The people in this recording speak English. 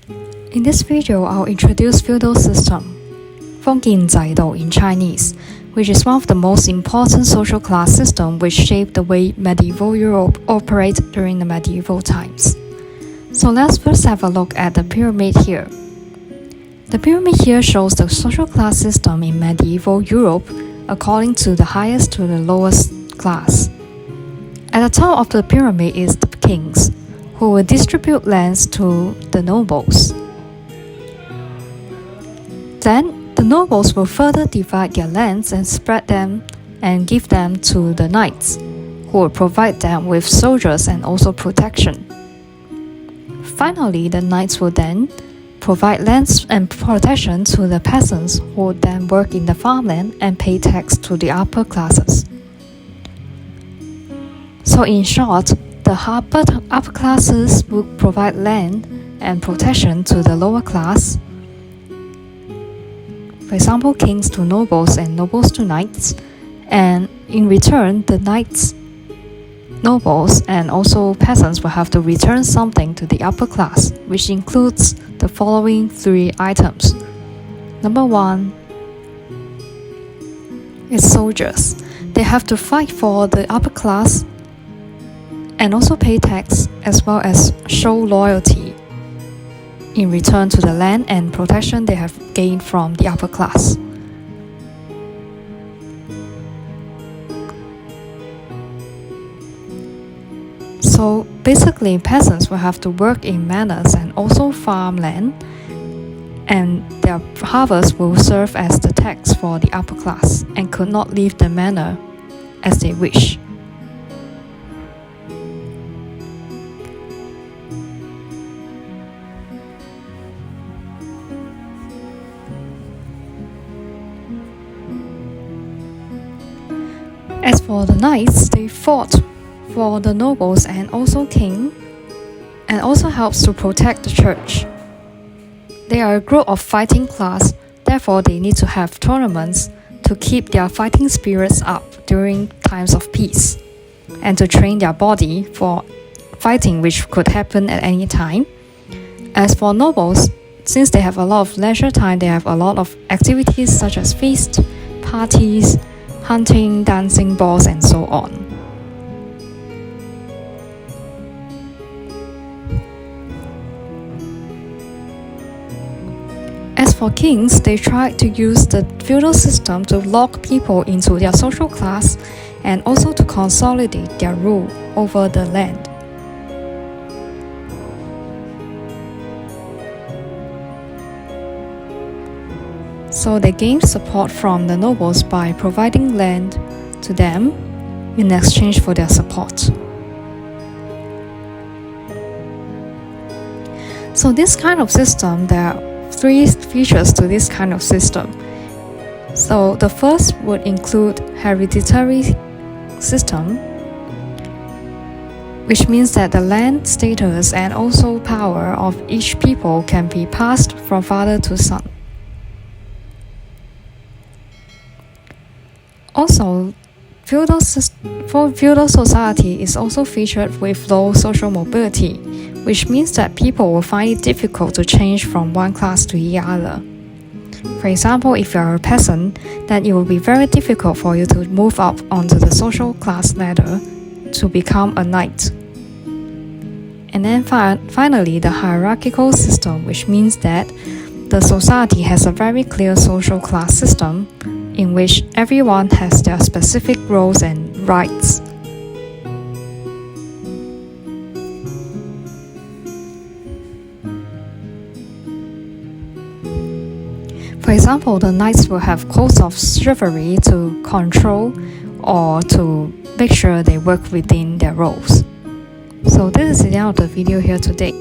In this video, I'll introduce feudal system, 封建制度 in Chinese, which is one of the most important social class systems which shaped the way medieval Europe operated during the medieval times. So let's first have a look at the pyramid here. The pyramid here shows the social class system in medieval Europe according to the highest to the lowest class. At the top of the pyramid is the kings, who will distribute lands to the nobles. Then, the nobles will further divide their lands and spread them and give them to the knights, who will provide them with soldiers and also protection. Finally, the knights will then provide lands and protection to the peasants, who would then work in the farmland and pay tax to the upper classes. So in short, the upper classes would provide land and protection to the lower class. For example, kings to nobles and nobles to knights, and in return, the knights, nobles, and also peasants will have to return something to the upper class, which includes the following three items. Number one is soldiers. They have to fight for the upper class and also pay tax, as well as show loyalty in return to the land and protection they have gained from the upper class. So basically, peasants will have to work in manors and also farm land, and their harvest will serve as the tax for the upper class and could not leave the manor as they wish. As for the knights, they fought for the nobles and also king, and also helps to protect the church. They are a group of fighting class, therefore they need to have tournaments to keep their fighting spirits up during times of peace, and to train their body for fighting, which could happen at any time. As for nobles, since they have a lot of leisure time, they have a lot of activities such as feasts, parties, hunting, dancing, balls, and so on. As for kings, they tried to use the feudal system to lock people into their social class and also to consolidate their rule over the land. So they gained support from the nobles by providing land to them in exchange for their support. So this kind of system, there are three features to this kind of system. So the first would include hereditary system, which means that the land status and also power of each people can be passed from father to son. Also, feudal society is also featured with low social mobility, which means that people will find it difficult to change from one class to the other. For example, if you are a peasant, then it will be very difficult for you to move up onto the social class ladder to become a knight. And then finally, the hierarchical system, which means that the society has a very clear social class system in which everyone has their specific roles and rights. For example, the knights will have codes of chivalry to control or to make sure they work within their roles. So this is the end of the video here today.